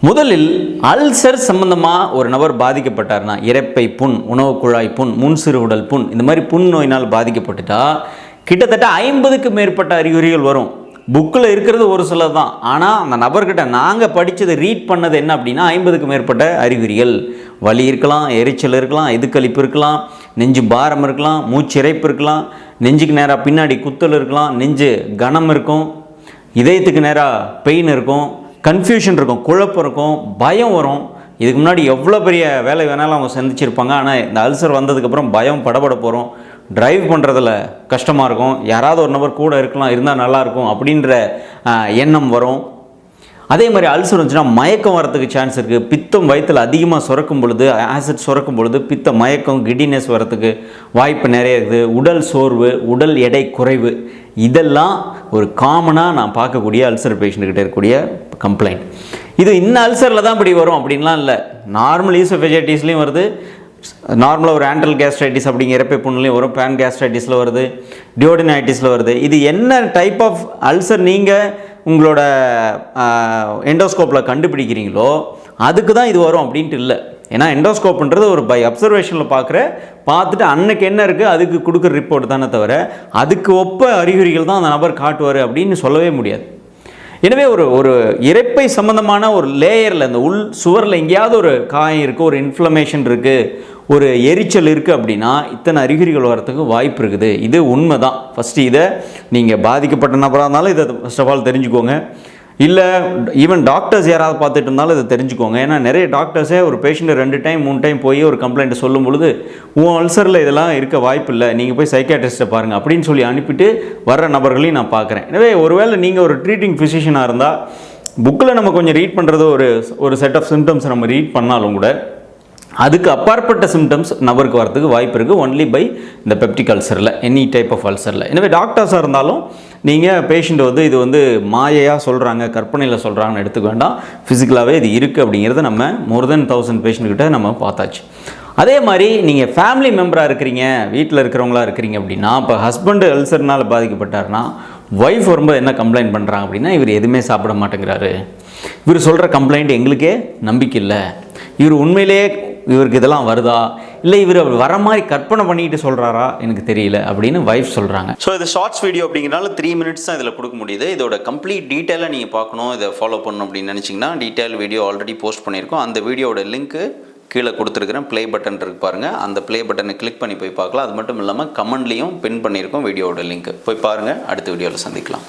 முதலில் அல்சர் சம்பந்தமாக ஒரு நபர் பாதிக்கப்பட்டார்னா, இரைப்பை புண், உணவு குழாய் புண், முன்சிறுகுடல் புண், இந்த மாதிரி புண் நோயினால் பாதிக்கப்பட்டுட்டா கிட்டத்தட்ட 50க்கு மேற்பட்ட அறிகுறிகள் வரும். புக்கில் இருக்கிறது ஒரு சிலர் தான். ஆனால் அந்த நபர்கிட்ட நாங்கள் படித்தது ரீட் பண்ணது என்ன அப்படின்னா 50க்கு மேற்பட்ட அறிகுறிகள். வலி இருக்கலாம், எரிச்சல் இருக்கலாம், எதுக்களிப்பு இருக்கலாம், நெஞ்சு பாரம் இருக்கலாம், மூச்சிறைப்பு இருக்கலாம், நெஞ்சுக்கு நேராக பின்னாடி குத்தல் இருக்கலாம், நெஞ்சு கனம் இருக்கும், இதயத்துக்கு நேராக பெயின் இருக்கும், கன்ஃபியூஷன் இருக்கும், குழப்பம் இருக்கும், பயம் வரும். இதுக்கு முன்னாடி எவ்வளோ பெரிய வேலை வேணாலும் அவங்க சந்திச்சிருப்பாங்க. ஆனால் இந்த அல்சர் வந்ததுக்கப்புறம் பயம், படபட போகிறோம், டிரைவ் பண்ணுறதில் கஷ்டமாக இருக்கும், யாராவது ஒரு நபர் கூட இருக்கலாம், இருந்தால் நல்லாயிருக்கும் அப்படின்ற எண்ணம் வரும். அதே மாதிரி அல்சர் வந்துச்சுன்னா மயக்கம் வரத்துக்கு சான்ஸ் இருக்குது. பித்தம் வயிற்றில் அதிகமாக சுரக்கும் பொழுது, ஆசிட் சுரக்கும் பொழுது பித்த மயக்கம், கிடினஸ் வரத்துக்கு வாய்ப்பு நிறைய இருக்குது. உடல் சோர்வு, உடல் எடை குறைவு, இதெல்லாம் ஒரு காமனாக நான் பார்க்கக்கூடிய அல்சர் பேஷண்ட்கிட்ட இருக்கக்கூடிய கம்ப்ளைண்ட். இது இந்த அல்சரில் தான் இப்படி வரும் அப்படின்லாம் இல்லை. நார்மல் ஈசோஃபேஜைட்டிஸ்லேயும் வருது, நார்மலாக ஒரு ஆன்ட்ரல் கேஸ்ட்ரைட்டிஸ் அப்படிங்கிற இரைப்பை புண்ணுலையும் வரும், பேன் கேஸ்ட்ரைட்டிஸில் வருது, டியோடினைட்டிஸில் வருது. இது என்ன டைப் ஆஃப் அல்சர் நீங்கள் உங்களோட எண்டோஸ்கோப்பில் கண்டுபிடிக்கிறீங்களோ அதுக்கு தான் இது வரும் அப்படின்ட்டு இல்லை. ஏன்னா எண்டோஸ்கோப்புன்றது ஒரு பை அப்சர்வேஷனில் பார்த்துட்டு அன்னைக்கு என்ன இருக்குது அதுக்கு கொடுக்குற ரிப்போர்ட் தானே தவிர அதுக்கு ஒப்ப அறிகுறிகள் தான் அந்த நபர் காட்டுவார் அப்படின்னு சொல்லவே முடியாது. எனவே ஒரு இரைப்பை சம்பந்தமான ஒரு லேயரில், இந்த உள் சுவரில் எங்கேயாவது ஒரு காயம் இருக்குது, ஒரு இன்ஃப்ளமேஷன் இருக்குது, ஒரு எரிச்சல் இருக்குது அப்படின்னா இத்தனை அறிகுறிகள் வரத்துக்கு வாய்ப்பு இருக்குது. இது உண்மை தான். ஃபஸ்ட்டு இதை நீங்கள் பாதிக்கப்பட்ட நபராக இருந்தாலும் இதை ஃபஸ்ட் ஆஃப் ஆல் தெரிஞ்சுக்கோங்க. இல்லை ஈவன் டாக்டர்ஸ் யாராவது பார்த்துட்டு இருந்தாலும் இதை தெரிஞ்சுக்கோங்க. ஏன்னா நிறைய டாக்டர்ஸே ஒரு பேஷண்ட்டை 2 டைம் 3 டைம் போய் ஒரு கம்ப்ளைண்ட்டை சொல்லும் பொழுது உன் அல்சரில் இதெல்லாம் இருக்க வாய்ப்பு இல்லை, நீங்கள் போய் சைக்காட்ரிஸ்ட்டை பாருங்கள் அப்படின்னு சொல்லி அனுப்பிட்டு வர்ற நபர்களையும் நான் பார்க்குறேன். எனவே ஒருவேளை நீங்கள் ஒரு ட்ரீட்டிங் ஃபிசிஷியனாக இருந்தால் புக்கில் நம்ம கொஞ்சம் ரீட் பண்ணுறது ஒரு செட் ஆஃப் சிம்டம்ஸ் நம்ம ரீட் பண்ணாலும் கூட அதுக்கு அப்பாற்பட்ட சிம்டம்ஸ் நபருக்கு வரதுக்கு வாய்ப்பு இருக்குது ஒன்லி பை இந்த பெப்டிக் அல்சரில், எனி டைப் ஆஃப் அல்சரில். எனவே டாக்டர்ஸாக இருந்தாலும் நீங்கள் பேஷண்ட் இது மாயையாக சொல்கிறாங்க, கற்பனையில் சொல்கிறாங்கன்னு எடுத்துக்க வேண்டாம். ஃபிசிக்கலாகவே இது இருக்குது அப்படிங்கிறத நம்ம மோர் தென் 1000 பேஷண்ட்கிட்ட நம்ம பார்த்தாச்சு. அதே மாதிரி நீங்கள் ஃபேமிலி மெம்பராக இருக்கிறீங்க, வீட்டில் இருக்கிறவங்களா இருக்கிறீங்க அப்படின்னா, இப்போ ஹஸ்பண்டு அல்சர்னால் பாதிக்கப்பட்டார்னா ஒய்ஃப் வரும்போது என்ன கம்ப்ளைண்ட் பண்ணுறாங்க அப்படின்னா, இவர் எதுவுமே சாப்பிட மாட்டேங்கிறாரு, இவர் சொல்கிற கம்ப்ளைண்ட் எங்களுக்கே நம்பிக்கை இல்லை, இவர் உண்மையிலேயே இவருக்கு இதெல்லாம் வருதா, இல்லை இவர் வர மாதிரி கற்பனை பண்ணிட்டு சொல்கிறாரா எனக்கு தெரியல அப்படின்னு வைஃப் சொல்கிறாங்க. ஸோ இது ஷார்ட்ஸ் வீடியோ அப்படிங்கிறனால 3 மினிட்ஸ் தான் இதில் கொடுக்க முடியுது. இதோட கம்ப்ளீட் டீட்டெயிலாக நீங்கள் பார்க்கணும், இதை ஃபாலோ பண்ணணும் அப்படின்னு நினச்சிங்கன்னா டீட்டெயில் வீடியோ ஆல்ரெடி போஸ்ட் பண்ணியிருக்கோம். அந்த வீடியோட லிங்க்கு கீழே கொடுத்துருக்குறேன், ப்ளே பட்டன் இருக்கு பாருங்கள், அந்த ப்ளே பட்டனை கிளிக் பண்ணி போய் பார்க்கலாம். அது மட்டும் இல்லாமல் கமெண்ட்லேயும் பின் பண்ணியிருக்கோம் வீடியோட லிங்க், போய் பாருங்கள். அடுத்த வீடியோவில் சந்திக்கலாம்.